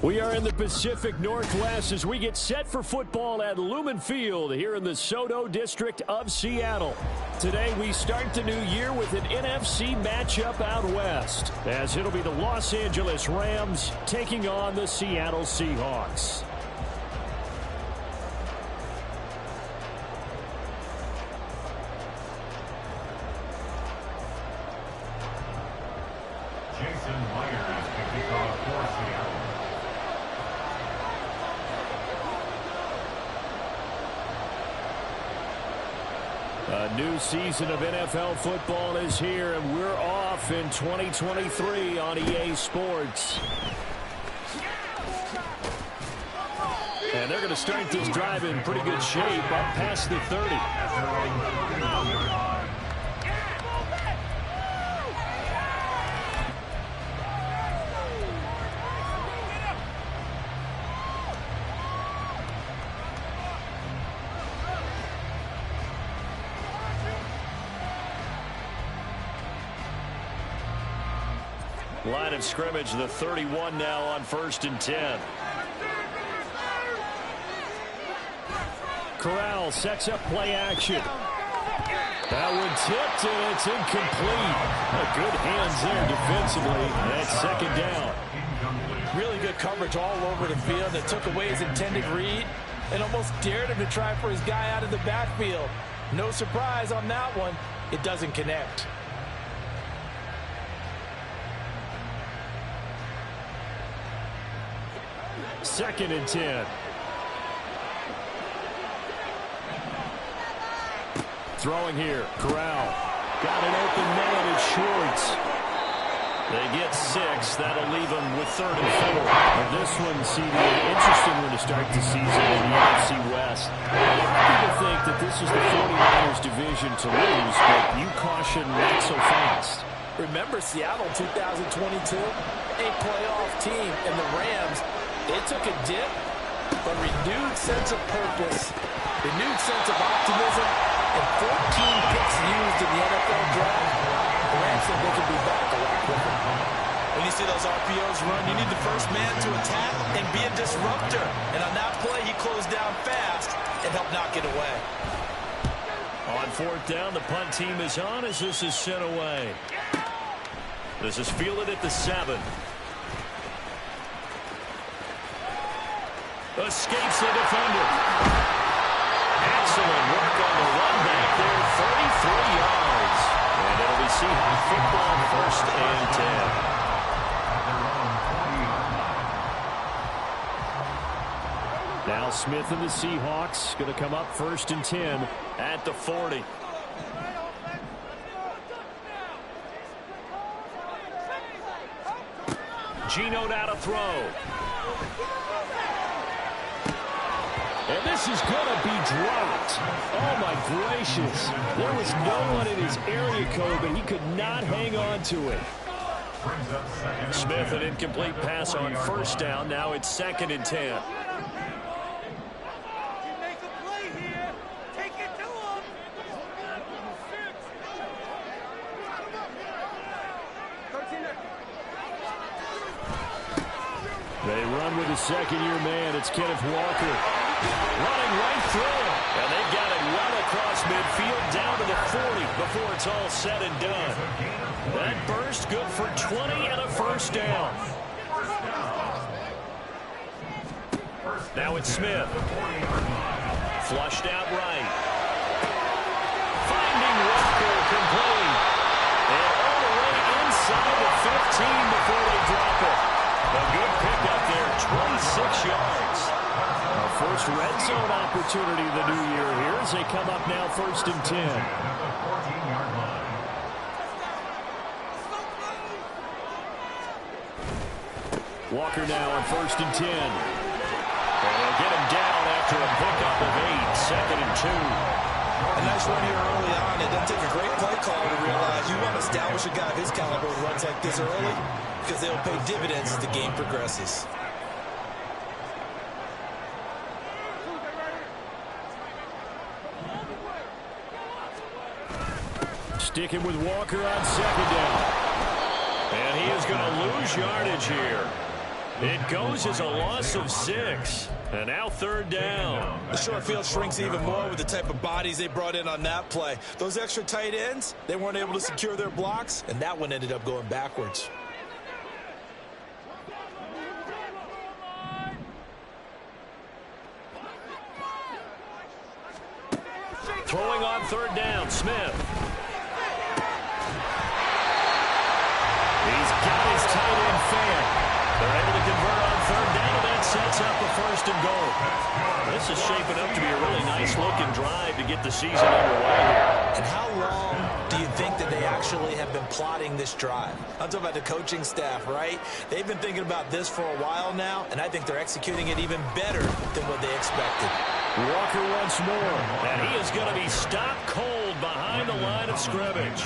We are in the Pacific Northwest as we get set for football at Lumen Field here in the SoDo district of Seattle. Today we start the new year with an NFC matchup out west, as it'll be the Los Angeles Rams taking on the Seattle Seahawks. A new season of NFL football is here, and we're off in 2023 on EA Sports. And they're going to start this drive in pretty good shape up past the 30. Line of scrimmage, the 31 now on 1st and 10. Corral sets up play action. That one tipped, and it's incomplete. Good hands there defensively. That's 2nd down. Really good coverage all over the field that took away his intended read and almost dared him to try for his guy out of the backfield. No surprise on that one. It doesn't connect. Second and 10. Throwing here, Corral. Got an open man at Schwartz. They get 6. That'll leave them with 3rd and 4. And this one, CD, an interesting one to start the season in the NFC West. A lot of people think that this is the 49ers division to lose, but you caution not so fast. Remember Seattle 2022? A playoff team, and the Rams, they took a dip, but renewed sense of purpose, renewed sense of optimism, and 14 picks used in the NFL draft. The Rams said they can be back a lot quicker. When you see those RPOs run, you need the first man to attack and be a disruptor. And on that play, he closed down fast and helped knock it away. On 4th down, the punt team is on as this is sent away. This is fielded at the 7. Escapes the defender. Excellent work on the run back there. 33 yards. And it'll be Seahawks football 1st and 10. Now Smith and the Seahawks going to come up 1st and 10 at the 40. Geno now to throw. And this is going to be dropped. Oh, my gracious. There was no one in his area code, but he could not hang on to it. Smith, an incomplete pass on 1st down. Now it's 2nd and 10. They run with a 2nd-year man. It's Kenneth Walker. Running right through him. And they got it well across midfield down to the 40 before it's all said and done. That burst good for 20 and a 1st down. Now it's Smith. Flushed out right. Finding Walker complete. And all the way inside the 15 before they drop it. A good pickup there, 26 yards. Our first red zone opportunity of the new year here as they come up now 1st and 10. Walker now on 1st and 10. And they'll get him down after a pickup of 8, 2nd and 2. A nice run here early on. It doesn't take a great play caller to realize you want to establish a guy of his caliber who runs like this early because they'll pay dividends as the game progresses. Sticking with Walker on 2nd down. And he is going to lose yardage here. It goes as a loss of 6. And now third down. The short field shrinks even more with the type of bodies they brought in on that play. Those extra tight ends, they weren't able to secure their blocks, and that one ended up going backwards. Throwing on third down, Smith. He's got his tight end fan. They're able to convert on third down, and that sets up a 1st and goal. This is shaping up to be a really nice-looking drive to get the season underway here. And how long do you think that they actually have been plotting this drive? I'm talking about the coaching staff, right? They've been thinking about this for a while now, and I think they're executing it even better than what they expected. Walker once more, and he is going to be stopped cold behind the line of scrimmage.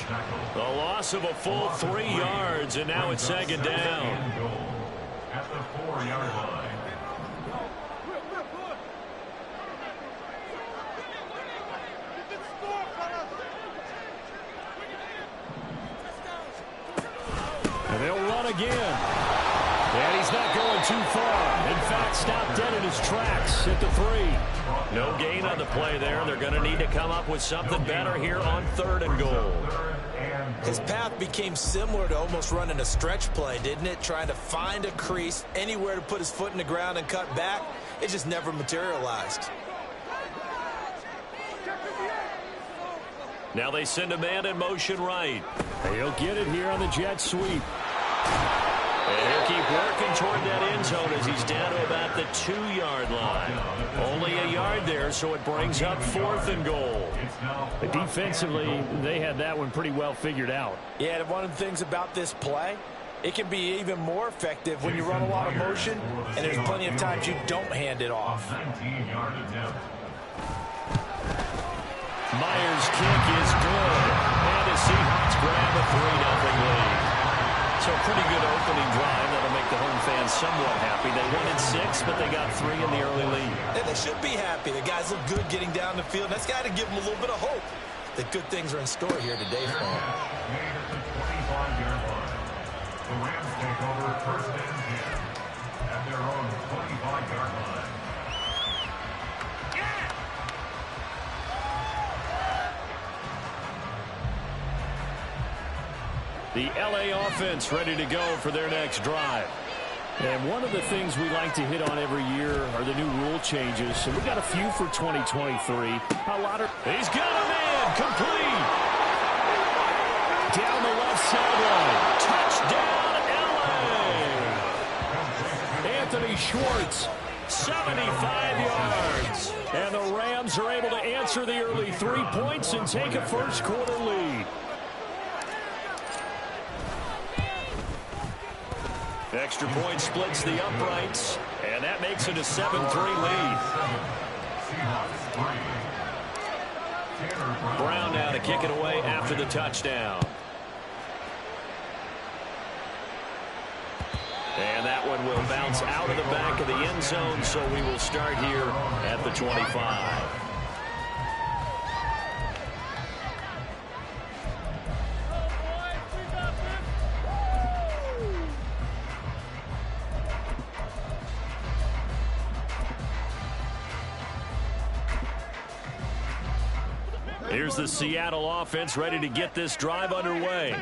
The loss of a full 3 yards, and now it's 2nd down. At the 4-yard line. And they'll run again. And he's not going too far. In fact, stopped dead in his tracks at the 3. No gain on the play there. They're going to need to come up with something better here on 3rd and goal. His path became similar to almost running a stretch play, didn't it? Trying to find a crease, anywhere to put his foot in the ground and cut back. It just never materialized. Now they send a man in motion right. He'll get it here on the jet sweep. And he'll keep working toward that end zone as he's down to about the 2-yard line. Only a yard there, so it brings up 4th and goal. Defensively, they had that one pretty well figured out. Yeah, and one of the things about this play, it can be even more effective when you run a lot of motion, and there's plenty of times you don't hand it off. 19-yard attempt. Myers' kick is good. And the Seahawks grab a 3-0 lead. So a pretty good opening drive. That'll make the home fans somewhat happy. They won in 6, but they got 3 in the early lead. And they should be happy. The guys look good getting down the field. That's got to give them a little bit of hope that good things are in store here today for them. Made at the 25-yard line. The Rams take over 1st and 10 at their own 25-yard line. The L.A. offense ready to go for their next drive. And one of the things we like to hit on every year are the new rule changes. So we've got a few for 2023. A lot of... He's got a man complete. Down the left sideline. Touchdown, L.A. Anthony Schwartz, 75 yards. And the Rams are able to answer the early 3 points and take a first-quarter lead. Extra point splits the uprights, and that makes it a 7-3 lead. Brown now to kick it away after the touchdown. And that one will bounce out of the back of the end zone, so we will start here at the 25. Here's the Seattle offense ready to get this drive underway.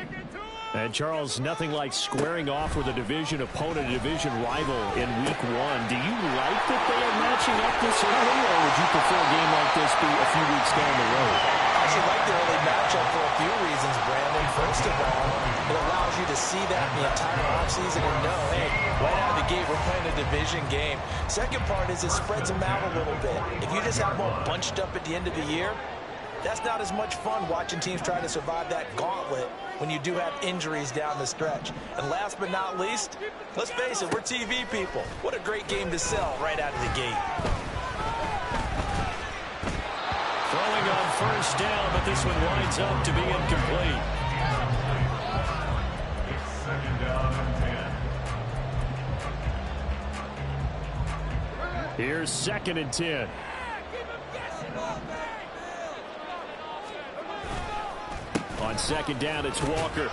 And, Charles, nothing like squaring off with a division opponent, a division rival in Week 1. Do you like that they are matching up this early, or would you prefer a game like this be a few weeks down the road? I should like the early matchup for a few reasons, Brandon. First of all, it allows you to see that in the entire offseason and know, hey, right out of the gate, we're playing a division game. Second part is it spreads them out a little bit. If you just have them all bunched up at the end of the year, that's not as much fun watching teams try to survive that gauntlet when you do have injuries down the stretch. And last but not least, let's face it, we're TV people. What a great game to sell right out of the gate. Throwing on first down, but this one winds up to be incomplete. It's 2nd down and 10. Here's 2nd and 10. On 2nd down, it's Walker.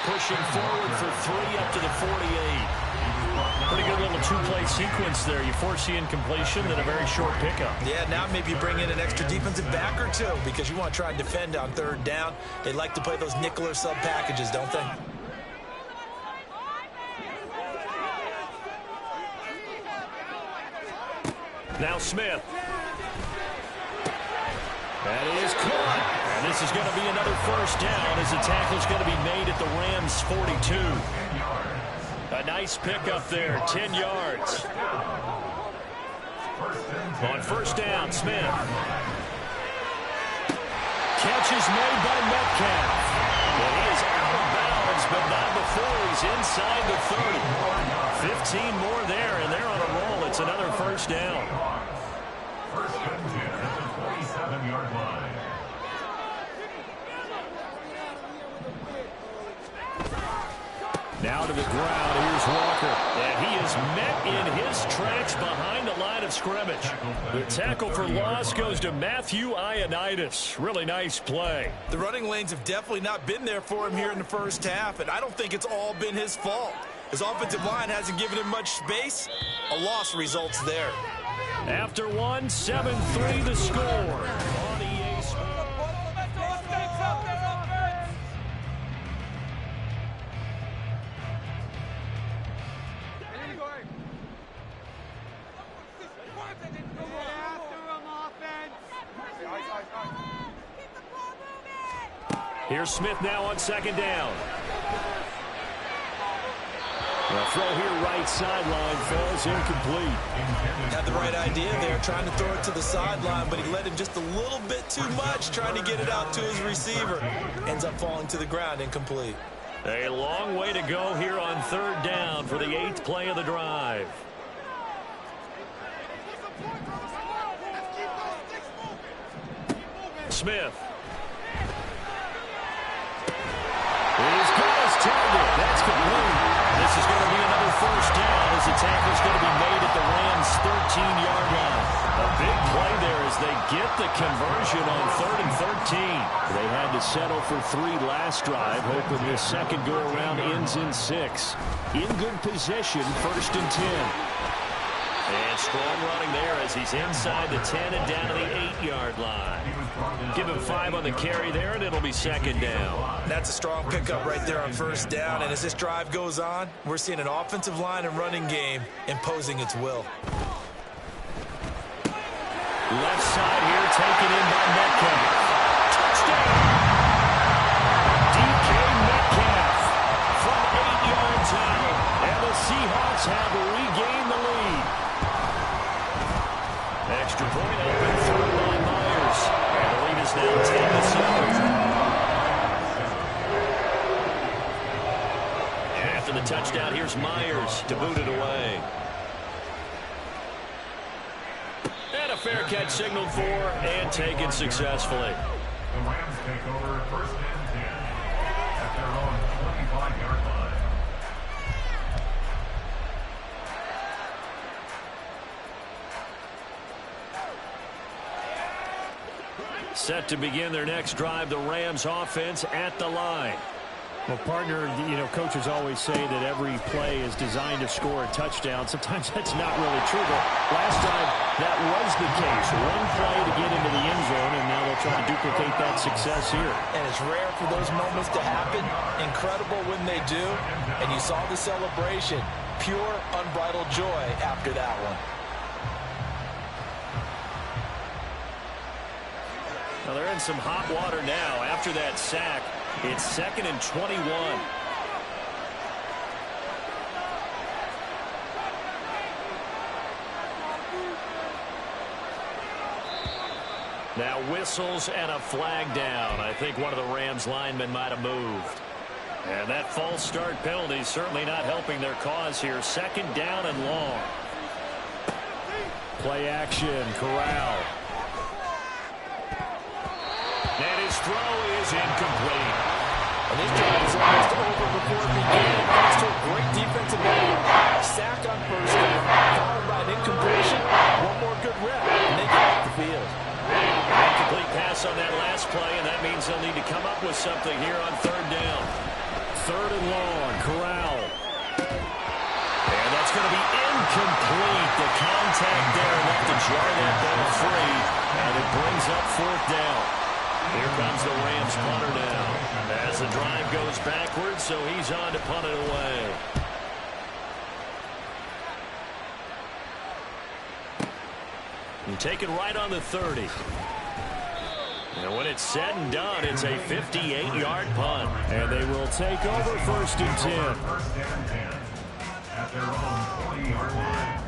Pushing forward for 3 up to the 48. Pretty good little two-play sequence there. You force the incompletion, then a very short pickup. Yeah, now maybe you bring in an extra defensive back or two because you want to try and defend on third down. They like to play those nickel or sub packages, don't they? Now Smith. That is caught. And this is going to be another first down as the tackle's going to be made at the Rams' 42. A nice pickup there, 10 yards. On first down, Smith. Catch is made by Metcalf. Well, he is out of bounds, but not before he's inside the 30. 15 more there, and they're on a roll. It's another first down. First and 10 at the 47-yard line. Now to the ground, here's Walker. And he is met in his tracks behind the line of scrimmage. The tackle for loss goes to Matthew Ioannidis. Really nice play. The running lanes have definitely not been there for him here in the first half, and I don't think it's all been his fault. His offensive line hasn't given him much space. A loss results there. After one, 7-3 the score. On EA Sports. Here's Smith now on second down. The throw here right sideline falls incomplete. Had the right idea there, trying to throw it to the sideline, but he led him just a little bit too much, trying to get it out to his receiver. Ends up falling to the ground, incomplete. A long way to go here on third down for the 8th play of the drive. Smith. He's got his target. That's complete. This is going to be another first down as the tackle's going to be made at the Rams' 13-yard line. A big play there as they get the conversion on 3rd and 13. They had to settle for 3 last drive, hoping this second go-around ends in 6. In good position, 1st and 10. And strong running there as he's inside the 10 and down to the 8-yard line. Give him 5 on the carry there, and it'll be second down. That's a strong pickup right there on first down. And as this drive goes on, we're seeing an offensive line and running game imposing its will. Left side here taken in by Metcalf. Touchdown! DK Metcalf from 8 yards out. And the Seahawks have regained the lead. Extra point open through by Myers. And the lead is now 10-7. After the touchdown, here's Myers to boot it away. And a fair catch signaled for and taken successfully. The Rams take over first and 10 at their own 25-yard line. Set to begin their next drive, the Rams offense at the line. Well, partner, you know, coaches always say that every play is designed to score a touchdown. Sometimes that's not really true, but last time that was the case. One play to get into the end zone, and now they'll try to duplicate that success here. And it's rare for those moments to happen. Incredible when they do. And you saw the celebration. Pure, unbridled joy after that one. Now they're in some hot water now. After that sack, it's 2nd and 21. Now whistles and a flag down. I think one of the Rams linemen might have moved. And that false start penalty is certainly not helping their cause here. 2nd down and long. Play action, Corral. And his throw is incomplete. And this drive is almost over before it began. Thanks to a great defensive effort. Sack on first down, followed by an incompletion. One more good rep, and they get off the field. Incomplete pass on that last play, and that means they'll need to come up with something here on 3rd down. 3rd and long, Corral. And that's it's going to be incomplete. The contact there enough to jar that ball free, and it brings up fourth down. Here comes the Rams punter now. As the drive goes backwards, so he's on to punt it away. And take it right on the 30. And when it's said and done, it's a 58-yard punt. And they will take over 1st and 10. First and 10 at their own 40-yard line.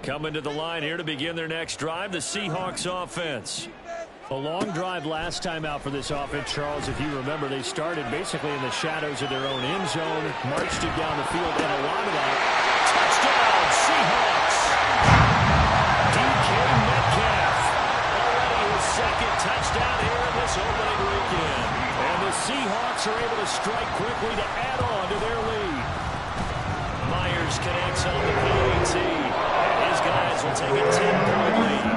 Coming to the line here to begin their next drive, the Seahawks offense. A long drive last time out for this offense, Charles. If you remember, they started basically in the shadows of their own end zone, marched it down the field, and a lot of that. Touchdown, Seahawks! DK Metcalf. Already his second touchdown here in this opening weekend. And the Seahawks are able to strike quickly to add on to their lead. Myers connects on the PAT. And his guys will take a 10-point lead.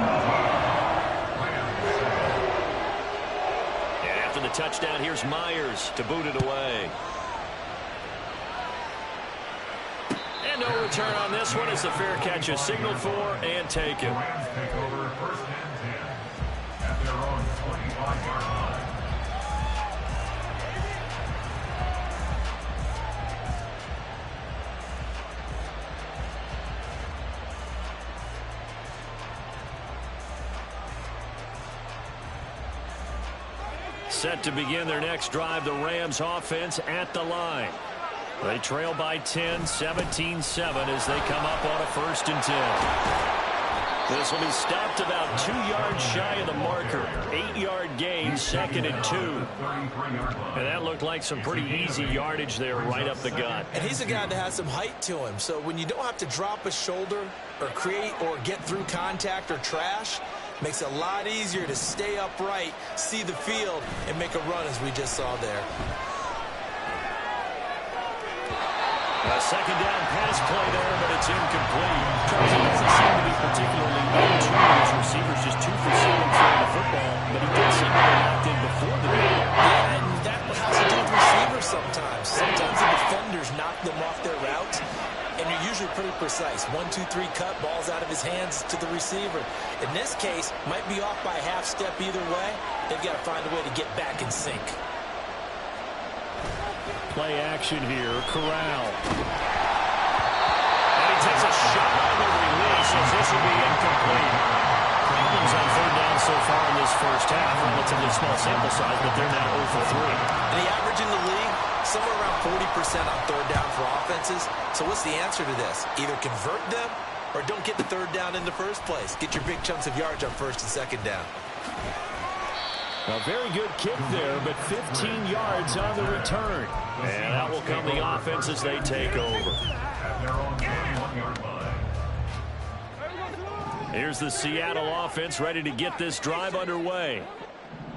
Touchdown. Here's Myers to boot it away. And no return on this one as the fair catch is signaled for and taken. The Rams take over 1st and 10 at their own 25-yard line. Set to begin their next drive, the Rams offense at the line. They trail by 10, 17-7 as they come up on a 1st and 10. This will be stopped about 2 yards shy of the marker. 8-yard gain, 2nd and 2. And that looked like some pretty easy yardage there right up the gut. And he's a guy that has some height to him. So when you don't have to drop a shoulder or create or get through contact or trash, makes it a lot easier to stay upright, see the field, and make a run as we just saw there. A second down pass play there, but it's incomplete. Charles, he doesn't seem to be particularly in-tune with his receivers, just 2 for 7 throwing the football, but he did seem to be locked in before the game. Yeah, and that has to do with receivers sometimes. Sometimes the defenders knock them off their route, and you're usually pretty precise. 1, 2, 3 cut, ball's out of his hands to the receiver. In this case, might be off by a half step either way. They've got to find a way to get back in sync. Play action here, Corral. And he takes a shot on the release as this will be incomplete. Problems on 3rd down so far in this first half. Relatively small sample size, but they're now 0 for 3. And the average in the league, somewhere around 40% on 3rd down for offenses. So what's the answer to this? Either convert them or don't get the 3rd down in the first place. Get your big chunks of yards on 1st and 2nd down. A very good kick there, but 15 yards on the return. And that will come the offense as they take over. At their own 21-yard line. Here's the Seattle offense ready to get this drive underway.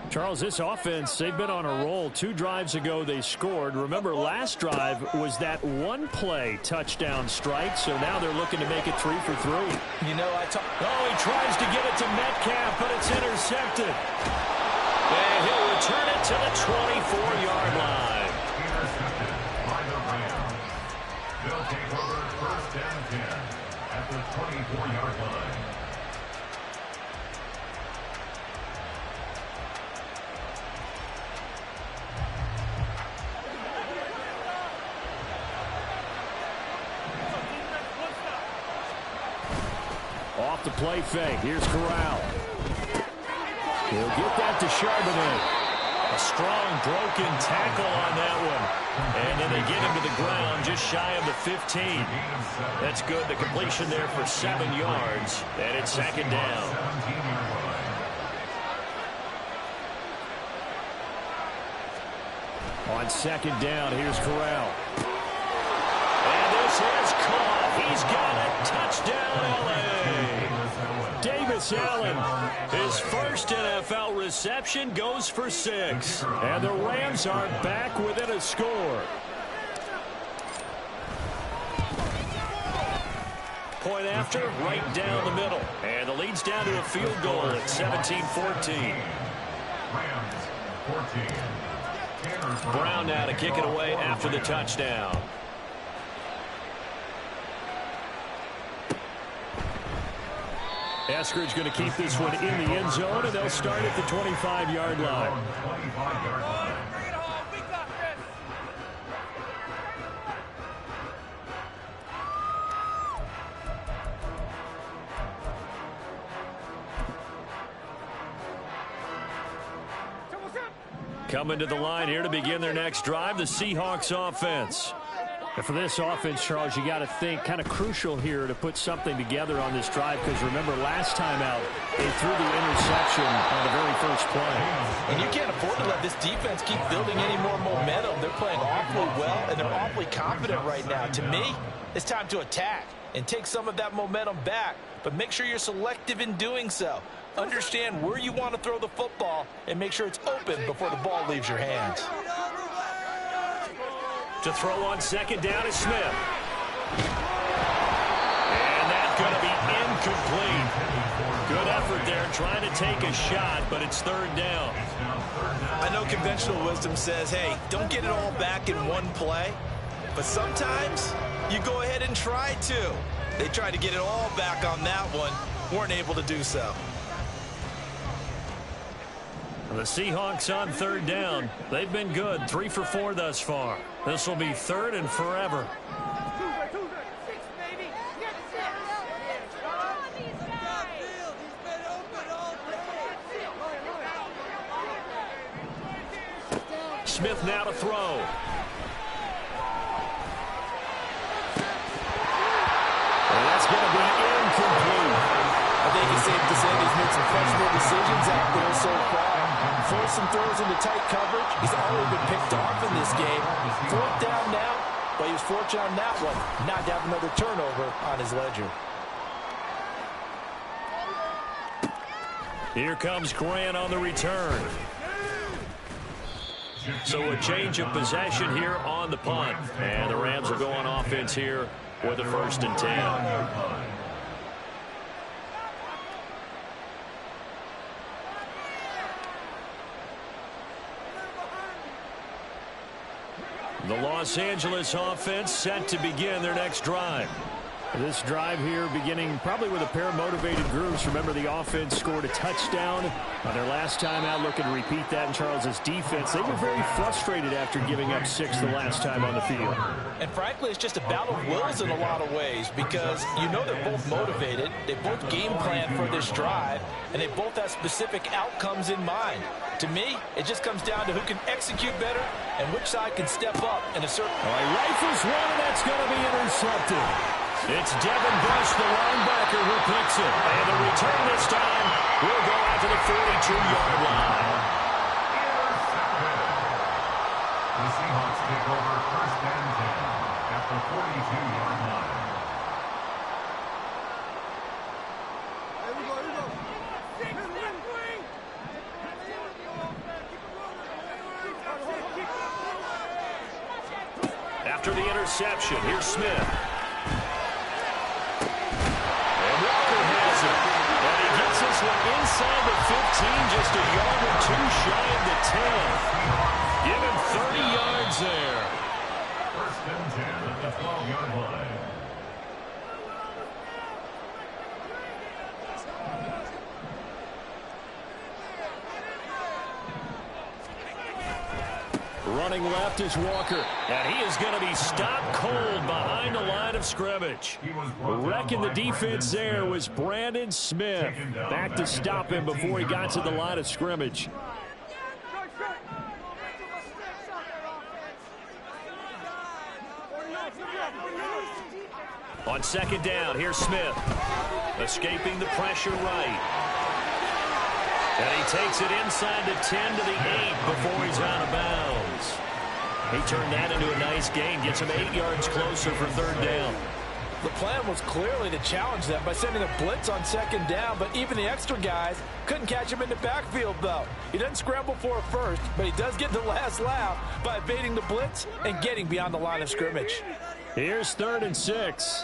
Charles, this offense, they've been on a roll. 2 drives ago, they scored. Remember, last drive was that one-play touchdown strike, so now they're looking to make it 3 for 3. You know, he tries to get it to Metcalf, but it's intercepted. And he'll return it to the 24-yard line. Intercepted by the Rams. They'll take over 1st and 10 at the 24-yard line. Off the play fake. Here's Corral. He'll get that to Charbonnet. A strong broken tackle on that one. And then they get him to the ground just shy of the 15. That's good. The completion there for 7 yards. And it's 2nd down. On 2nd down, here's Corral. And this is caught. He's got it. Touchdown, L.A. Davis Allen, his first NFL reception, goes for 6. And the Rams are back within a score. point after, right down the middle. And the lead's down to a field goal at 17-14. Rams 14. Brown now to kick it away after the touchdown. Eskridge going to keep this one in the end zone, and they'll start at the 25-yard line. 25-yard line. Coming to the line here to begin their next drive, the Seahawks offense. And for this offense, Charles, you got to think kind of crucial here to put something together on this drive, because remember last time out, they threw the interception on the very first play. And you can't afford to let this defense keep building any more momentum. They're playing awfully well, and they're awfully confident right now. To me, it's time to attack and take some of that momentum back, but make sure you're selective in doing so. Understand where you want to throw the football and make sure it's open before the ball leaves your hands. To throw on second down is Smith. And that's going to be incomplete. Good effort there trying to take a shot, but it's third down. I know conventional wisdom says, hey, don't get it all back in one play. But sometimes you go ahead and try to. They tried to get it all back on that one. Weren't able to do so. The Seahawks on third down. They've been good, 3 for 4 thus far. This will be third and forever. Smith now to throw. And that's going to be incomplete. I think it's safe to say he's made some questionable decisions out there so far. Forced some throws into tight coverage. He's already been picked off in this game. Fourth down now, but he was fortunate on that one not to have another turnover on his ledger. Here comes Grant on the return. So a change of possession here on the punt. And the Rams will go on offense here with a 1st and 10. The Los Angeles offense set to begin their next drive. This drive here beginning probably with a pair of motivated groups. Remember, the offense scored a touchdown on their last time out. Looking to repeat that in Charles's defense. They were very frustrated after giving up 6 the last time on the field. And frankly, it's just a battle of wills in a lot of ways, because you know they're both motivated. They both game plan for this drive, and they both have specific outcomes in mind. To me, it just comes down to who can execute better and which side can step up in a certain... All right, rifles one, and that's going to be intercepted. It's Devin Bush, the linebacker, who picks it. And the return this time will go out to the 42-yard line. The Seahawks take over 1st and 10 at the 42-yard line. After the interception, here's Smith. This one inside the 15, just a yard or 2 shy of the 10. Give him 30 yards there. 1st and 10 at the 12-yard line. Running left is Walker, and he is going to be stopped cold behind the line of scrimmage. Wrecking the defense there was Brandon Smith. Back to stop him before he got to the line of scrimmage. On second down, here's Smith. Escaping the pressure right. And he takes it inside the 10 to the 8 before he's out of bounds. He turned that into a nice gain, gets him 8 yards closer for third down. The plan was clearly to challenge them by sending a blitz on second down, but even the extra guys couldn't catch him in the backfield, though. He doesn't scramble for a first, but he does get the last laugh by evading the blitz and getting beyond the line of scrimmage. Here's 3rd and 6.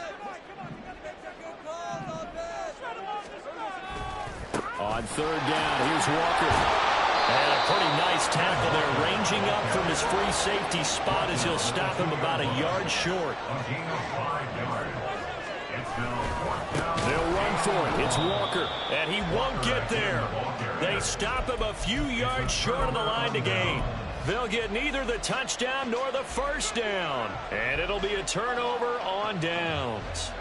On third down, here's Walker. And a pretty nice tackle there, ranging up from his free safety spot as he'll stop him about a yard short. A gain of 5 yards. It's now 4th down. They'll run for it. It's Walker, and he won't get there. They stop him a few yards short of the line to gain. They'll get neither the touchdown nor the first down, and it'll be a turnover on downs.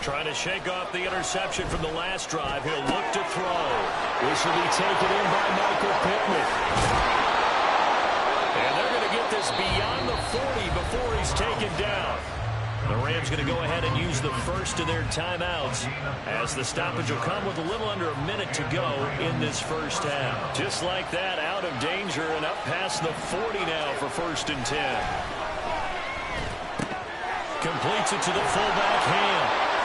Trying to shake off the interception from the last drive. He'll look to throw. This will be taken in by Michael Pittman. And they're going to get this beyond the 40 before he's taken down. The Rams going to go ahead and use the first of their timeouts as the stoppage will come with a little under a minute to go in this first half. Just like that, out of danger and up past the 40 now for 1st and 10. Completes it to the fullback, Ham.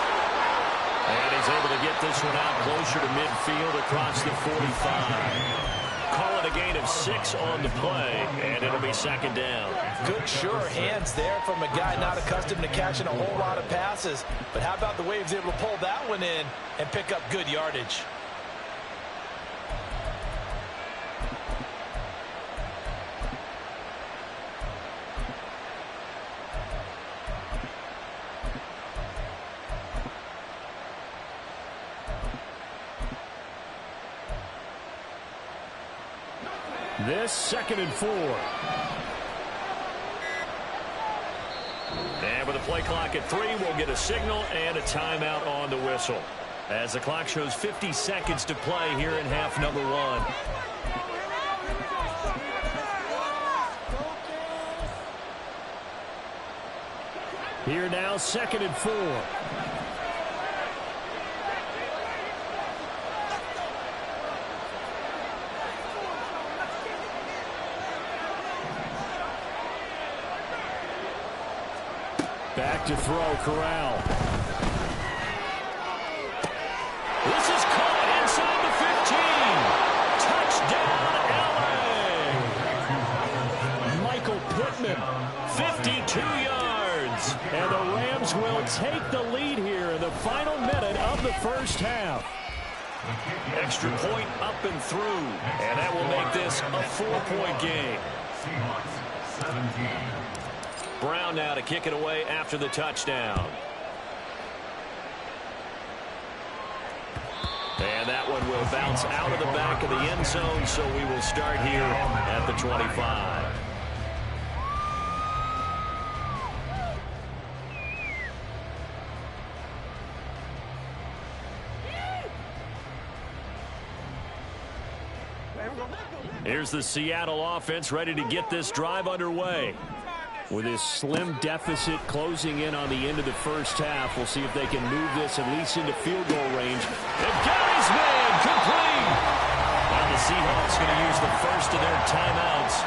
And he's able to get this one out closer to midfield across the 45. Call it a gain of 6 on the play, and it'll be 2nd down. Good, sure hands there from a guy not accustomed to catching a whole lot of passes. But how about the way he was able to pull that one in and pick up good yardage? This 2nd and 4. And with a play clock at 3, we'll get a signal and a timeout on the whistle. As the clock shows 50 seconds to play here in half number 1. Here now, 2nd and 4. Back to throw, Corral. This is caught inside the 15. Touchdown, L.A. Michael Pittman. 52 yards. And the Rams will take the lead here in the final minute of the first half. Extra point up and through. And that will make this a 4-point game. Seahawks 17. Brown now to kick it away after the touchdown. And that one will bounce out of the back of the end zone, so we will start here at the 25. Here's the Seattle offense ready to get this drive underway. With this slim deficit closing in on the end of the first half, we'll see if they can move this at least into field goal range. And got his man complete. Now the Seahawks going to use the first of their timeouts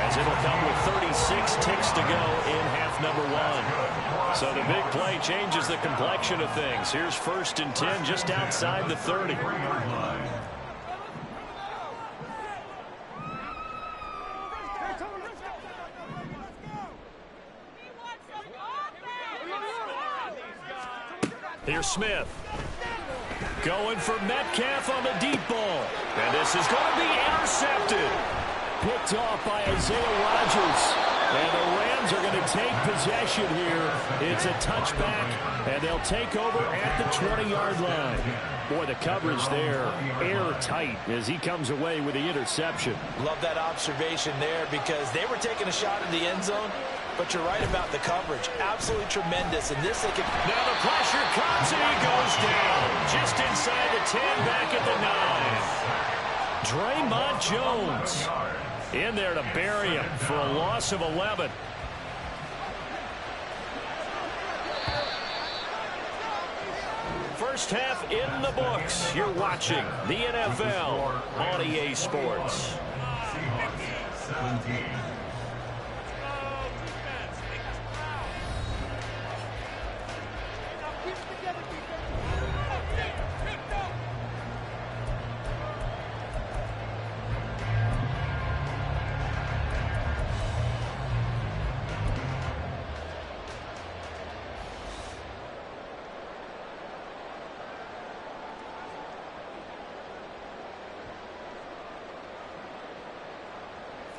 as it'll come with 36 ticks to go in half number 1. So the big play changes the complexion of things. Here's 1st and 10 just outside the 30. Here's Smith. Going for Metcalf on the deep ball. And this is going to be intercepted. Picked off by Isaiah Rodgers. And the Rams are going to take possession here. It's a touchback, and they'll take over at the 20-yard line. Boy, the coverage there, airtight as he comes away with the interception. Love that observation there because they were taking a shot in the end zone, but you're right about the coverage. Absolutely tremendous. And this they can... Now the pressure comes and he goes down. Just inside the 10, back at the 9. Draymond Jones in there to bury him for a loss of 11. First half in the books. You're watching the NFL on EA Sports. Seahawks 17.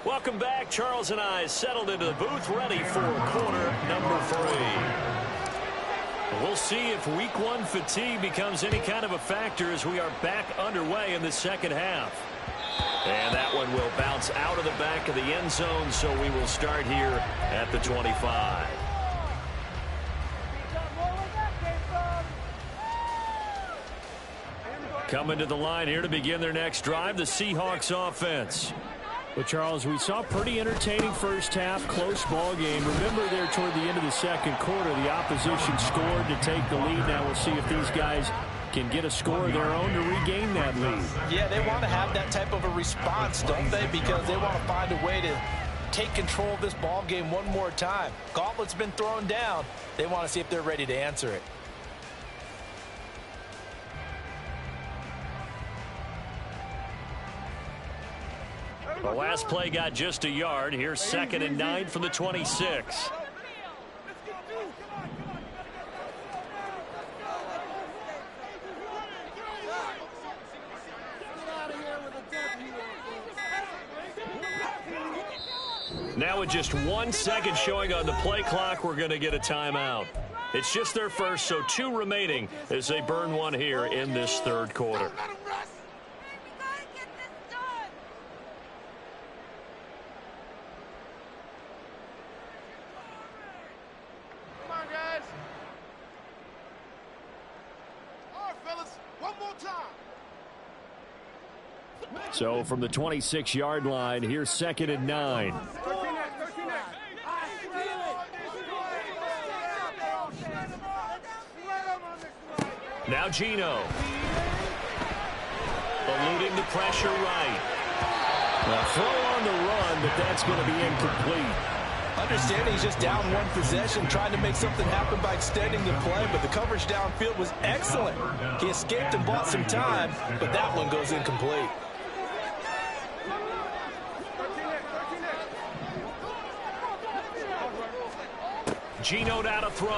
Welcome back. Charles and I settled into the booth, ready for quarter number 3. We'll see if week 1 fatigue becomes any kind of a factor as we are back underway in the second half. And that one will bounce out of the back of the end zone, so we will start here at the 25. Coming to the line here to begin their next drive, the Seahawks offense. Well, Charles, we saw a pretty entertaining first half, close ball game. Remember there toward the end of the second quarter, the opposition scored to take the lead. Now we'll see if these guys can get a score of their own to regain that lead. Yeah, they want to have that type of a response, don't they? Because they want to find a way to take control of this ball game one more time. Gauntlet's been thrown down. They want to see if they're ready to answer it. The last play got just a yard. Here's 2nd and 9 from the 26. Now with just 1 second showing on the play clock, we're going to get a timeout. It's just their first, so 2 remaining as they burn one here in this third quarter. So from the 26-yard line, here's 2nd and 9. Now Geno. Eluding the pressure right. A throw on the run, but that's going to be incomplete. Understanding he's just down 1 possession, trying to make something happen by extending the play, but the coverage downfield was excellent. He escaped and bought some time, but that one goes incomplete. Geno now to throw.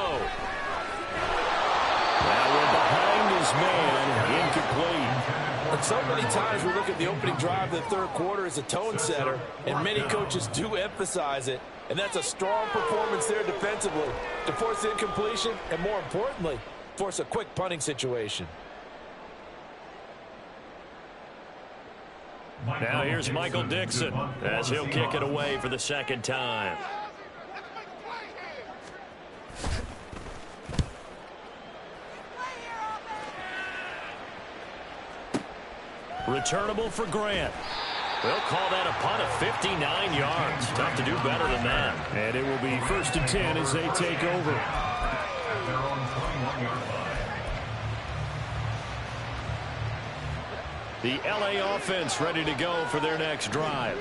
That one behind his man, incomplete. And so many times we look at the opening drive of the third quarter as a tone setter, and many coaches do emphasize it. And that's a strong performance there defensively to force incompletion and, more importantly, force a quick punting situation. Now here's Michael Dixon as he'll kick it away for the second time. Returnable for Grant. They'll call that a punt of 59 yards. Tough to do better than that. And it will be 1st and 10 as they take over. At their own 21-yard line. The LA offense ready to go for their next drive.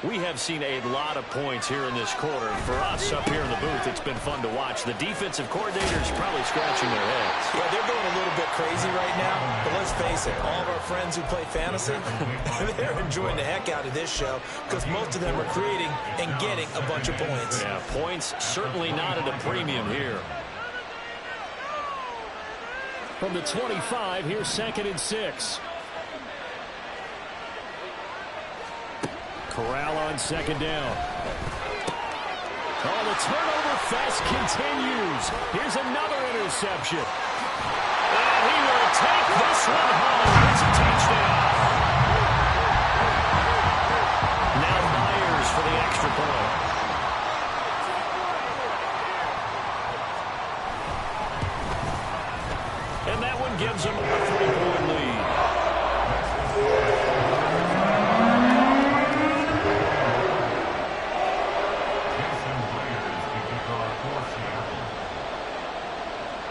We have seen a lot of points here in this quarter. For us up here in the booth, it's been fun to watch. The defensive coordinators probably scratching their heads. Yeah, they're going a little bit crazy right now, but let's face it, all of our friends who play fantasy, they're enjoying the heck out of this show because most of them are creating and getting a bunch of points. Yeah, points certainly not at a premium here. From the 25, here's 2nd and 6. Corral on 2nd down. Oh, the turnover fest continues. Here's another interception. And he will take this one home. It's a touchdown. Now Myers for the extra point. And that one gives him a 3-point lead.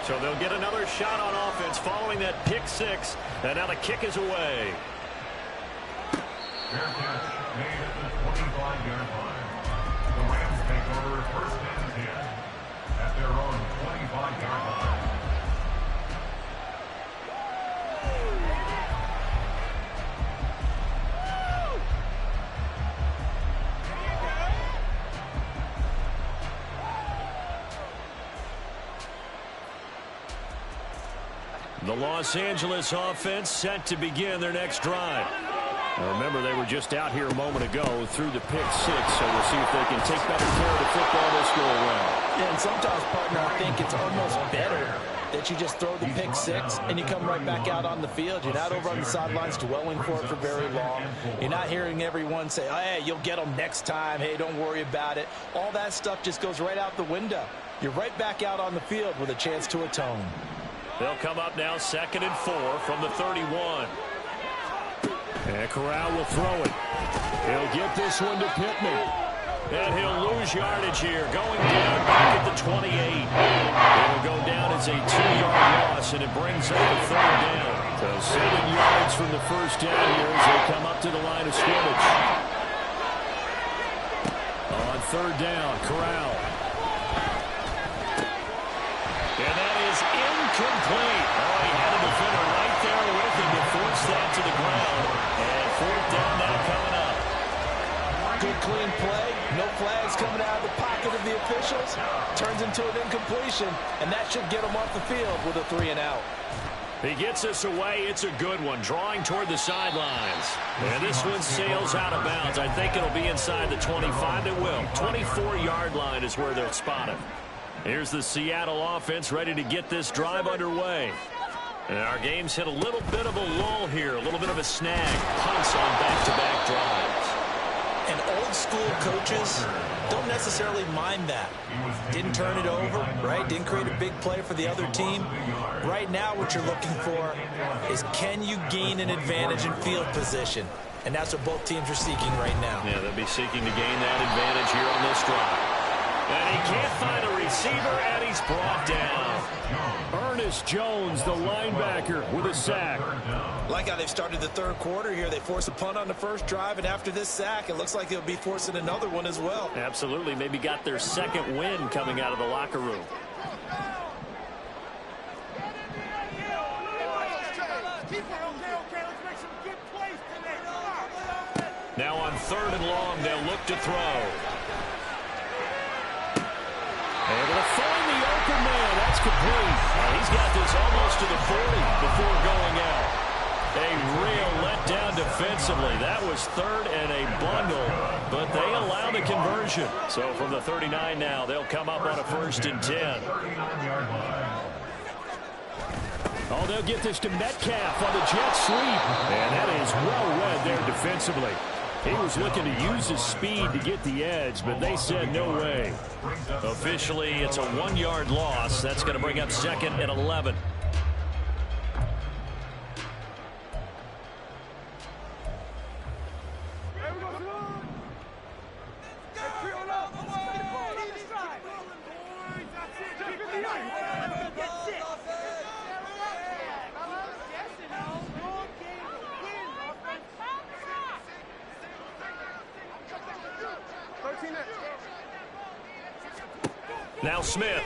So they'll get another shot on offense following that pick 6. And now the kick is away. Fair catch made at the 25-yard line. The Rams take over 1st and 10 at their own 25-yard line. The Los Angeles offense set to begin their next drive. Now remember, they were just out here a moment ago through the pick six, so we'll see if they can take better care of the football this go around. Yeah, and sometimes, partner, I think it's almost better that you just throw the pick six and you come right back out on the field. You're not over on the sidelines dwelling for it for very long. You're not hearing everyone say, oh, hey, you'll get them next time. Hey, don't worry about it. All that stuff just goes right out the window. You're right back out on the field with a chance to atone. They'll come up now 2nd and 4 from the 31. And Corral will throw it. He'll get this one to Pittman. And he'll lose yardage here. Going down back at the 28. It'll go down as a 2-yard loss, and it brings up a 3rd down. So 7 yards from the first down here as they come up to the line of scrimmage. On 3rd down, Corral. And that is incomplete. Oh, he had a defender right there with him to force that to the ground. And 4th down now coming up. Good clean play. No flags coming out of the pocket of the officials. Turns into an incompletion, and that should get him off the field with a 3 and out. He gets us away. It's a good one. Drawing toward the sidelines. And this one sails out of bounds. I think it'll be inside the 25. It will. 24-yard line is where they'll spot it. Here's the Seattle offense ready to get this drive underway. And our game's hit a little bit of a lull here, a little bit of a snag. Punts on back-to-back drives. And old-school coaches don't necessarily mind that. Didn't turn it over, right? Didn't create a big play for the other team. Right now what you're looking for is, can you gain an advantage in field position? And that's what both teams are seeking right now. Yeah, they'll be seeking to gain that advantage here on this drive. And he can't find a receiver, and he's brought down. Ernest Jones, the linebacker, with a sack. Like how they've started the 3rd quarter here. They force a punt on the first drive, and after this sack, it looks like they'll be forcing another one as well. Absolutely. Maybe got their 2nd win coming out of the locker room. Now on 3rd and long, they'll look to throw. Able to find the open man. That's complete. He's got this almost to the 40 before going out. A real letdown defensively. That was 3rd and a bundle, but they allow the conversion. So from the 39 now, they'll come up on a 1st and 10. Oh, they'll get this to Metcalf on the jet sweep. And that is well read there defensively. He was looking to use his speed to get the edge, but they said no way. Officially, it's a 1-yard loss. That's going to bring up 2nd and 11. Now Smith.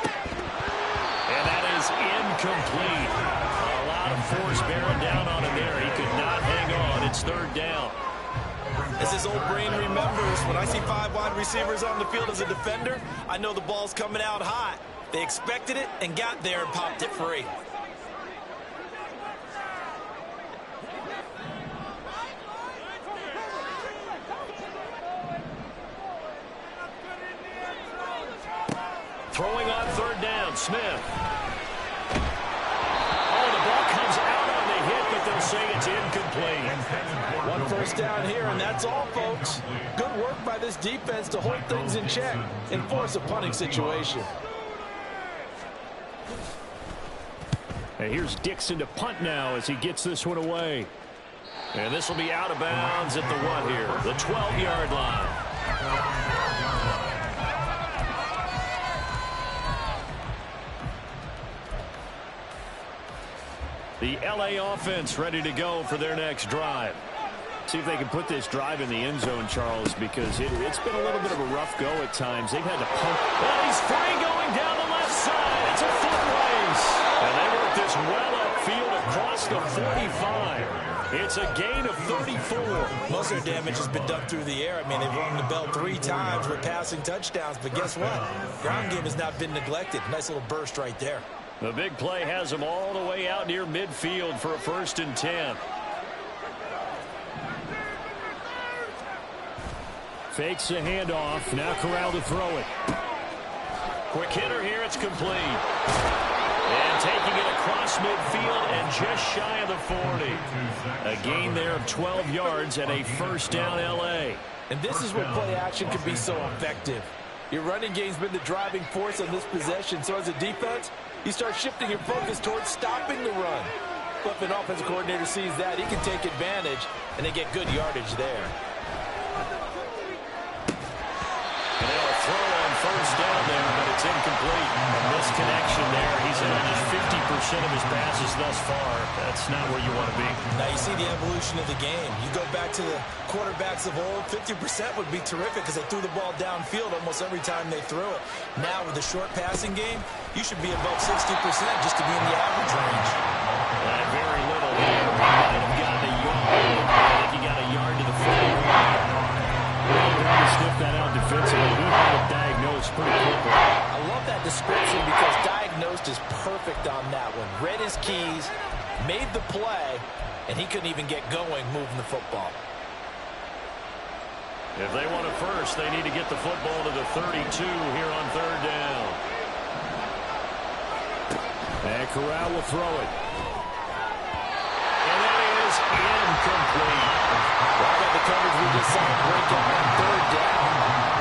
And that is incomplete. A lot of force bearing down on him there. He could not hang on. It's 3rd down. As his old brain remembers, when I see 5 wide receivers on the field as a defender, I know the ball's coming out hot. They expected it and got there and popped it free. Throwing on 3rd down, Smith. Oh, the ball comes out on the hit, but they'll say it's incomplete. 1 1st down here, and that's all, folks. Good work by this defense to hold things in check and force a punting situation. And here's Dixon to punt now as he gets this one away. And this will be out of bounds at the what here? The 12-yard line. The LA offense ready to go for their next drive. See if they can put this drive in the end zone, Charles, because it's been a little bit of a rough go at times. They've had to pump. Well, he's free going down the left side. It's a foot race. And they work this well upfield across the 45. It's a gain of 34. Most of their damage has been done through the air. I mean, they've rung the bell 3 times with passing touchdowns, but guess what? Ground game has not been neglected. Nice little burst right there. The big play has him all the way out near midfield for a 1st and 10. Fakes the handoff. Now Corral to throw it. Quick hitter here. It's complete. And taking it across midfield and just shy of the 40. A gain there of 12 yards and a 1st down L.A. And this is where play action can be so effective. Your running game's been the driving force on this possession. So as a defense, you start shifting your focus towards stopping the run. But if an offensive coordinator sees that, he can take advantage, and they get good yardage there. And they'll throw on 1st down there, but it's incomplete. A misconnection there. He's in on just 50% of his passes thus far. That's not where you want to be. Now you see the evolution of the game. You go back to the quarterbacks of old, 50% would be terrific because they threw the ball downfield almost every time they threw it. Now with the short passing game, you should be above 60% just to be in the average range. Very little there. He might have gotten a yard. I think he got a yard to the 40. To sniff that out defensively. He had it diagnosed pretty quickly. I love that description because diagnosed is perfect on that one. Read his keys, made the play, and he couldn't even get going moving the football. If they want it first, they need to get the football to the 32 here on 3rd down. And Corral will throw it. And that is incomplete. Right at the coverage we just saw break out on 3rd down.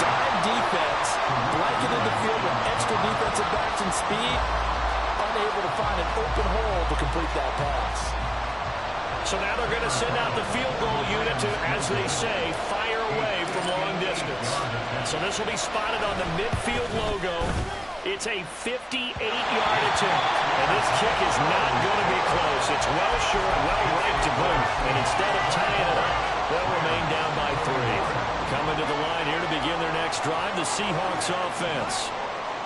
Dime defense, blanketed the field with extra defensive backs and speed, unable to find an open hole to complete that pass. So now they're going to send out the field goal unit to, as they say, fire away from long distance. So this will be spotted on the midfield logo. It's a 58-yard attempt. And this kick is not going to be close. It's well short, well right to boot. And instead of tying it up, they'll remain down by 3. Coming to the line here to begin their next drive, the Seahawks offense.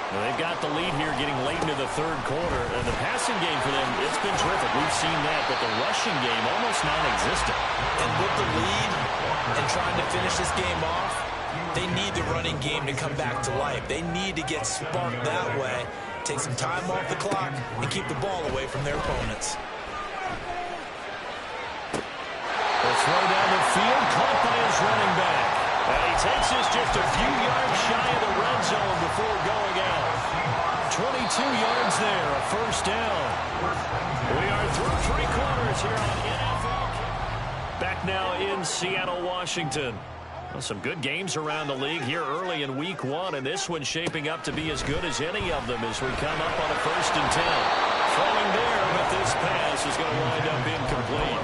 Now they've got the lead here getting late into the 3rd quarter. And the passing game for them, it's been terrific. We've seen that, but the rushing game almost non-existent. And with the lead and trying to finish this game off, they need the running game to come back to life. They need to get sparked that way, take some time off the clock, and keep the ball away from their opponents. They'll throw down the field, caught by his running back. And he takes this just a few yards shy of the red zone before going out. 22 yards there, a 1st down. We are through 3 quarters here on NFL. Back now in Seattle, Washington. Well, some good games around the league here early in week 1, and this one's shaping up to be as good as any of them as we come up on a 1st and 10. Throwing there, but this pass is going to wind up incomplete.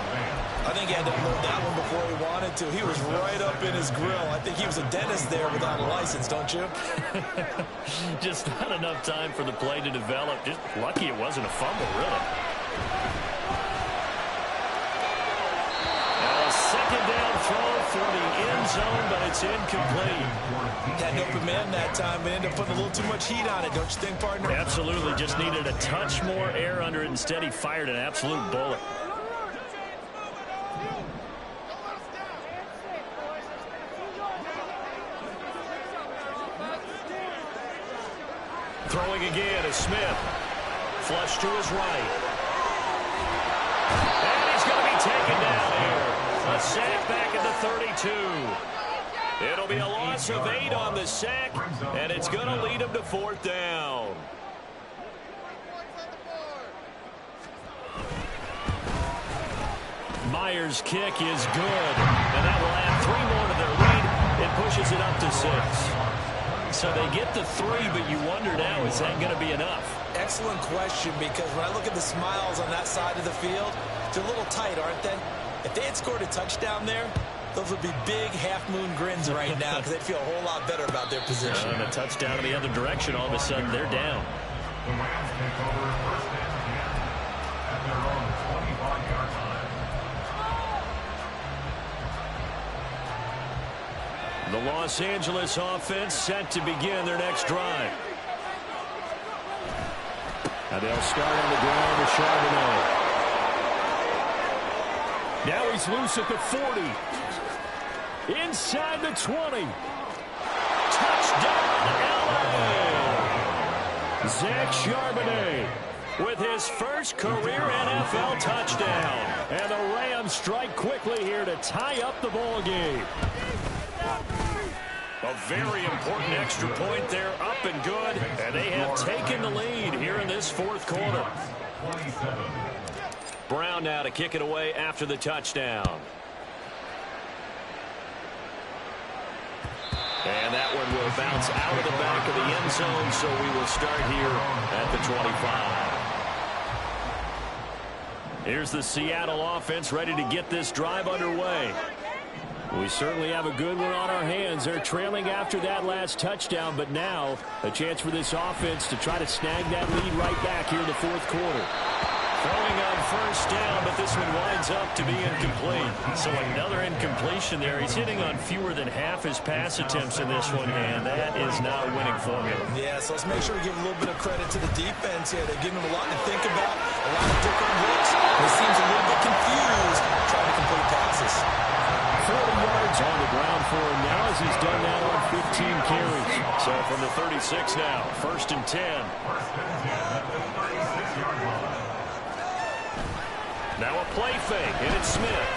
I think he had to unload that one before he wanted to. He was right up in his grill. I think he was a dentist there without a license, don't you? Just not enough time for the play to develop. Just lucky it wasn't a fumble, really. Now a 2nd down throw for the end zone, but it's incomplete. Had an open man that time, but ended up putting a little too much heat on it, don't you think, partner? Absolutely. Just needed a touch more air under it. Instead, he fired an absolute bullet. Throwing again is Smith. Flush to his right. And he's going to be taken down here. A sack back at the 32. It'll be a loss of 8 on the sack, and it's going to lead him to 4th down. Myers' kick is good, and that will add 3 more to their lead. It pushes it up to 6. So they get the 3, but you wonder now, is that going to be enough? Excellent question, because when I look at the smiles on that side of the field, they're a little tight, aren't they? If they had scored a touchdown there, those would be big half-moon grins right now because they'd feel a whole lot better about their position. And a touchdown in the other direction, all of a sudden they're down. The Rams take over 1st and 10 at their own 25-yard line. The Los Angeles offense set to begin their next drive. And they'll start on the ground with Charbonnet. Now he's loose at the 40. Inside the 20. Touchdown, LA! Zach Charbonnet. with his first career NFL touchdown. And the Rams strike quickly here to tie up the ball game. A very important extra point there, up and good. And they have taken the lead here in this fourth quarter. Brown now to kick it away after the touchdown. And that one will bounce out of the back of the end zone, so we will start here at the 25. Here's the Seattle offense ready to get this drive underway. We certainly have a good one on our hands. They're trailing after that last touchdown, but now a chance for this offense to try to snag that lead right back here in the fourth quarter. Throwing on first down, but this one winds up to be incomplete. So another incompletion there. He's hitting on fewer than half his pass attempts in this one, and that is not a winning formula. Yeah, so let's make sure we give a little bit of credit to the defense here. They're giving him a lot to think about, a lot of different looks. He seems a little bit confused trying to complete passes. 40 yards on the ground for him now as he's done that on 15 carries. So from the 36 now, 1st and 10. Now a play fake, and it's Smith.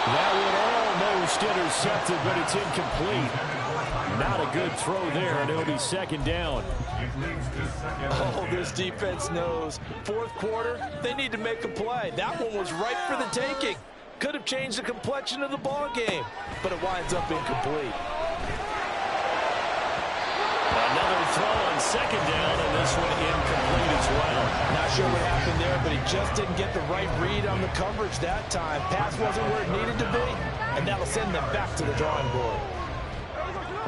That one almost intercepted, but it's incomplete. Not a good throw there, and it'll be 2nd down. Oh, this defense knows. Fourth quarter, they need to make a play. That one was ripe for the taking. Could have changed the complexion of the ball game, but it winds up incomplete. Another throw on 2nd down, and this one incomplete as well. Not sure what happened there, but he just didn't get the right read on the coverage that time. Pass wasn't where it needed to be, and that'll send them back to the drawing board.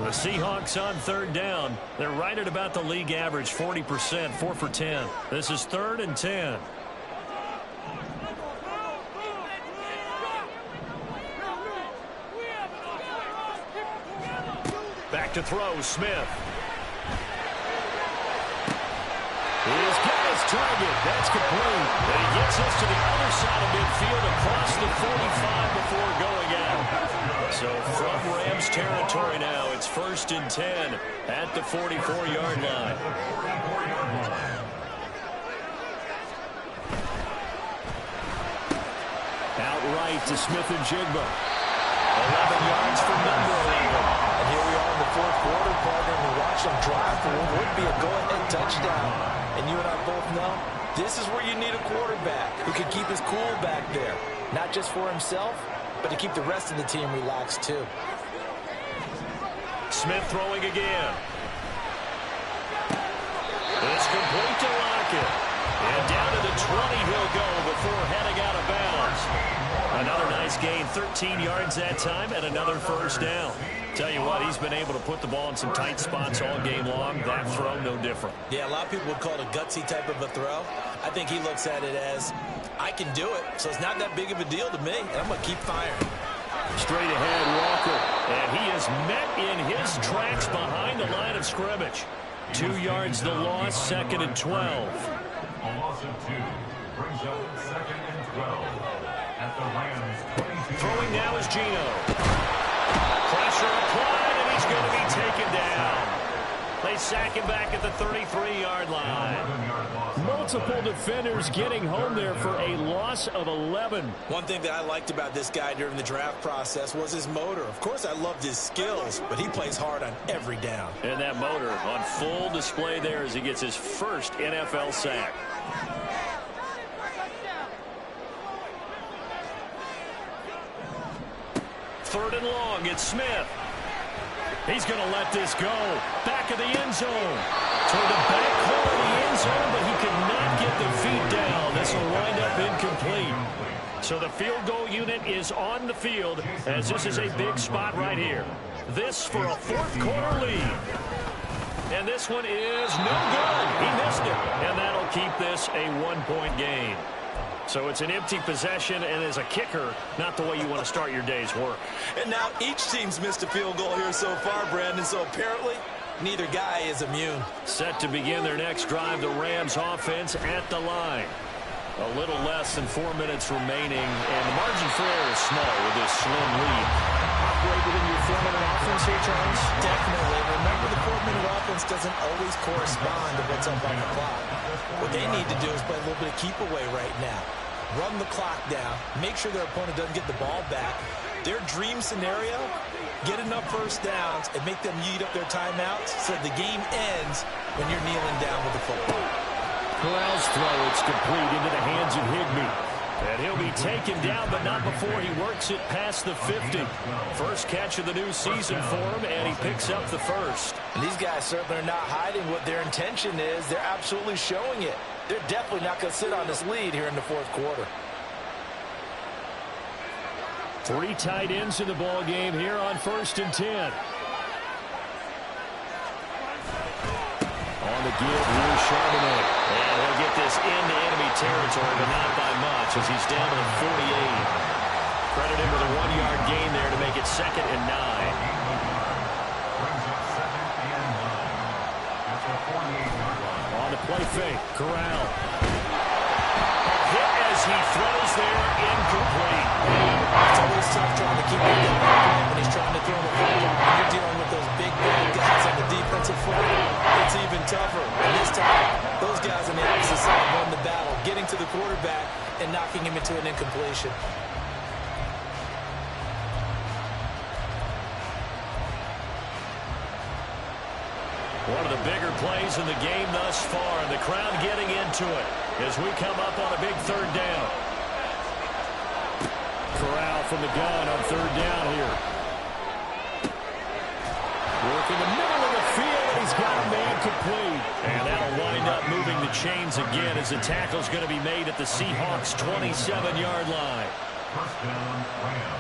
The Seahawks on 3rd down. They're right at about the league average, 40%, 4 for 10. This is 3rd and 10. Back to throw, Smith. He's got his target. That's complete. And he gets us to the other side of midfield across the 45 before going out. So from Rams territory now, it's 1st and 10 at the 44-yard line. Outright to Smith-Njigba. 11 yards for number 11. And here we are in the fourth quarter, partner, and we watch them drive for what would be a go-ahead touchdown. And you and I both know this is where you need a quarterback who can keep his cool back there. Not just for himself, but to keep the rest of the team relaxed too. Smith throwing again. It's complete to Lockett. And down to the 20 he'll go before heading out of bounds. Another nice gain, 13 yards that time, and another 1st down. Tell you what, he's been able to put the ball in some tight spots all game long. That throw, no different. Yeah, a lot of people would call it a gutsy type of a throw. I think he looks at it as, I can do it, so it's not that big of a deal to me, and I'm going to keep firing. Straight ahead, Walker. And he is met in his tracks behind the line of scrimmage. 2 yards the loss, 2nd and 12. A loss of 2 brings up 2nd and 12 at the Rams 22. Throwing now is Geno. Pressure applied, and he's going to be taken down. They sack him back at the 33-yard line. Multiple defenders getting home there for a loss of 11. One thing that I liked about this guy during the draft process was his motor. Of course, I loved his skills, but he plays hard on every down. And that motor on full display there as he gets his first NFL sack. Third and long, it's Smith. He's going to let this go. Back of the end zone. Toward the back corner of the end zone, but he could not get the feet down. This will wind up incomplete. So the field goal unit is on the field as this is a big spot right here. This for a fourth quarter lead. And this one is no good. He missed it. And that'll keep this a 1-point game. So it's an empty possession, and as a kicker, not the way you want to start your day's work. And now each team's missed a field goal here so far, Brandon, so apparently neither guy is immune. Set to begin their next drive, the Rams offense at the line. A little less than 4 minutes remaining, and the margin for error is small with this slim lead. Operate within your 4-minute offense here, Charles? Definitely. Remember, the 4-minute offense offense doesn't always correspond to what's up on the clock. What they need to do is play a little bit of keep away right now. Run the clock down, make sure their opponent doesn't get the ball back. Their dream scenario, get enough first downs and make them eat up their timeouts so the game ends when you're kneeling down with the football. Corral's throw, it's complete into the hands of Higbee. And he'll be taken down, but not before he works it past the 50. First catch of the new season for him, and he picks up the first. And these guys certainly are not hiding what their intention is. They're absolutely showing it. They're definitely not going to sit on this lead here in the fourth quarter. 3 tight ends in the ball game here on 1st and 10. On the give, here's Charbonnet. And he'll get this into enemy territory, but not by much as he's down to the 48. Credit him with a 1-yard gain there to make it 2nd and 9. On the play fake, Corral. Hit as he throws there, incomplete. It's always tough trying to keep the guy when he's trying to throw the football. When you're dealing with those big, bad guys on the defensive front, it's even tougher. And this time, those guys on the opposite side won the battle, getting to the quarterback and knocking him into an incompletion. One of the bigger plays in the game thus far, and the crowd getting into it as we come up on a big 3rd down. Corral from the gun on 3rd down here. Working the middle of the field, and he's got a man complete. And that'll wind up moving the chains again as the tackle's going to be made at the Seahawks' 27-yard line. First down, Rams.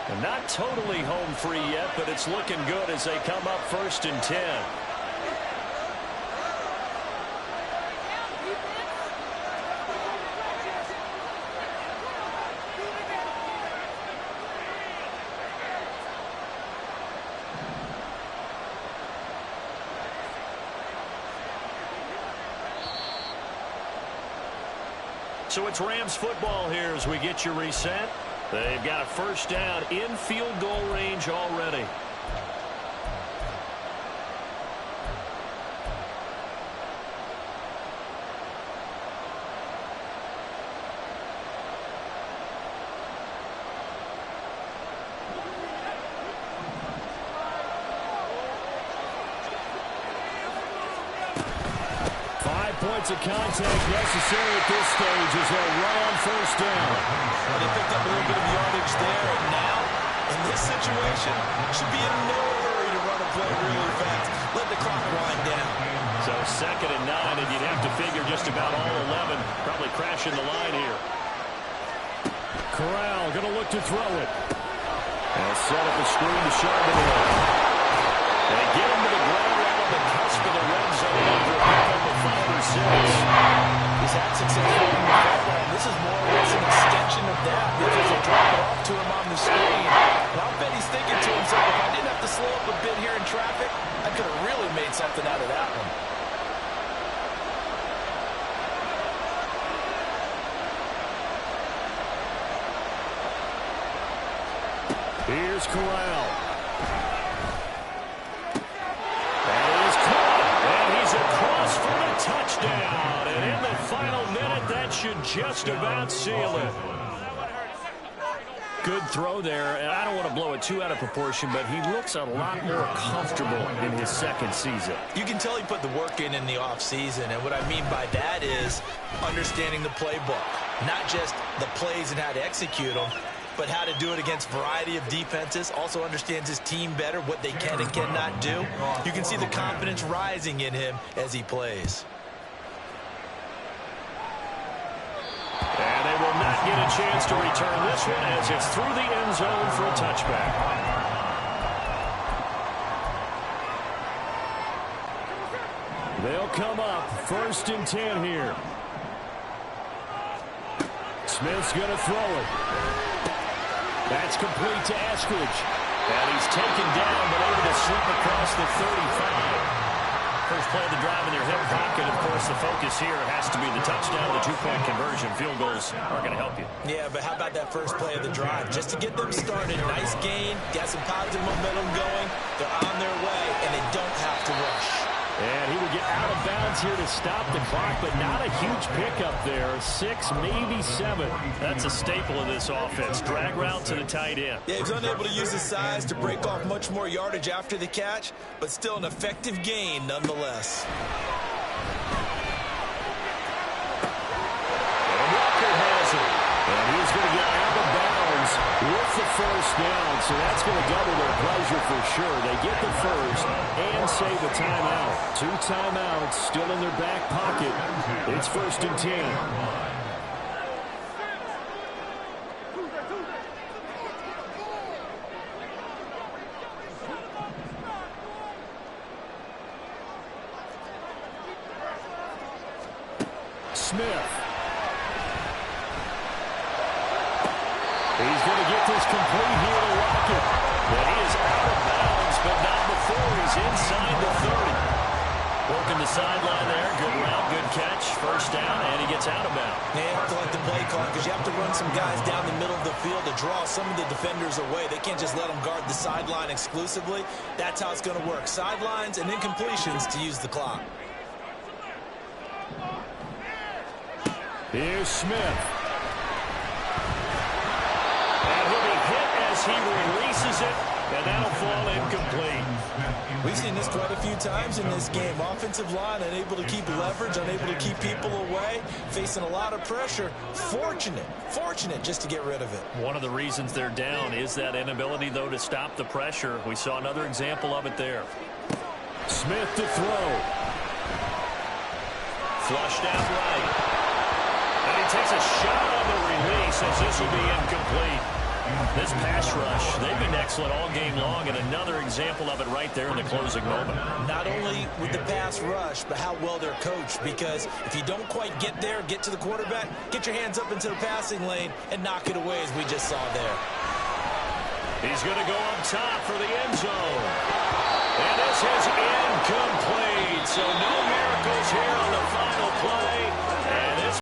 And not totally home free yet, but it's looking good as they come up 1st and 10. So it's Rams football here as we get you reset. They've got a first down in field goal range already. Points of contact necessary at this stage as they'll run on first down. Well, they picked up a little bit of yardage there, and now, in this situation, should be in no hurry to run a play really fast. Let the clock wind down. So 2nd and 9, and you'd have to figure just about all 11 probably crashing the line here. Corral going to look to throw it. And set up a screen to Charbonnet. They get him to the ground right on the cusp of the red zone after a pick of 5 or 6. He's had success running the football, and this is more or less an extension of that because they drop it off to him on the screen. And I'll bet he's thinking to himself, if I didn't have to slow up a bit here in traffic, I could have really made something out of that one. Here's Corral. That is caught, and he's across for a touchdown. And in the final minute, that should just about seal it. Good throw there, and I don't want to blow it too out of proportion, but he looks a lot more comfortable in his 2nd season. You can tell he put the work in the offseason, and what I mean by that is understanding the playbook, not just the plays and how to execute them, but how to do it against a variety of defenses. Also understands his team better, what they can and cannot do. You can see the confidence rising in him as he plays. And they will not get a chance to return this one as it's through the end zone for a touchback. They'll come up 1st and 10 here. Smith's going to throw it. That's complete to Eskridge. And he's taken down but able to slip across the 35. First play of the drive in their hip pocket. Of course, the focus here has to be the touchdown, the two-point conversion. Field goals are going to help you. Yeah, but how about that first play of the drive? Just to get them started. Nice gain, got some positive momentum going. They're on their way, and they don't have to rush. And he would get out of bounds here to stop the clock, but not a huge pickup there. 6, maybe 7. That's a staple of this offense. Drag route to the tight end. Yeah, he's unable to use his size to break off much more yardage after the catch, but still an effective gain nonetheless. And Walker has it. And he's going to get out of bounds with the first down, so that's going to double their pleasure for sure. They get the first and save a timeout. 2 timeouts still in their back pocket. It's 1st and 10. Smith. He's going to get this complete here to Lockett. But he is out of bounds, but not before he's inside the 30. Working the sideline there. Good route, good catch. First down, and he gets out of bounds. Yeah, you have to like the play call because you have to run some guys down the middle of the field to draw some of the defenders away. They can't just let them guard the sideline exclusively. That's how it's going to work. Sidelines and incompletions to use the clock. Here's Smith. And he'll be hit as he releases it, and that'll fall incomplete. We've seen this quite a few times in this game. Offensive line unable to keep leverage, unable to keep people away, facing a lot of pressure. Fortunate just to get rid of it. One of the reasons they're down is that inability, though, to stop the pressure. We saw another example of it there. Smith to throw. Flushed out right. And he takes a shot on the release as this will be incomplete. This pass rush, they've been excellent all game long, and another example of it right there in the closing moment. Not only with the pass rush, but how well they're coached, because if you don't quite get there, get to the quarterback, get your hands up into the passing lane and knock it away as we just saw there. He's going to go up top for the end zone. And this is incomplete. So no miracles here on the final play.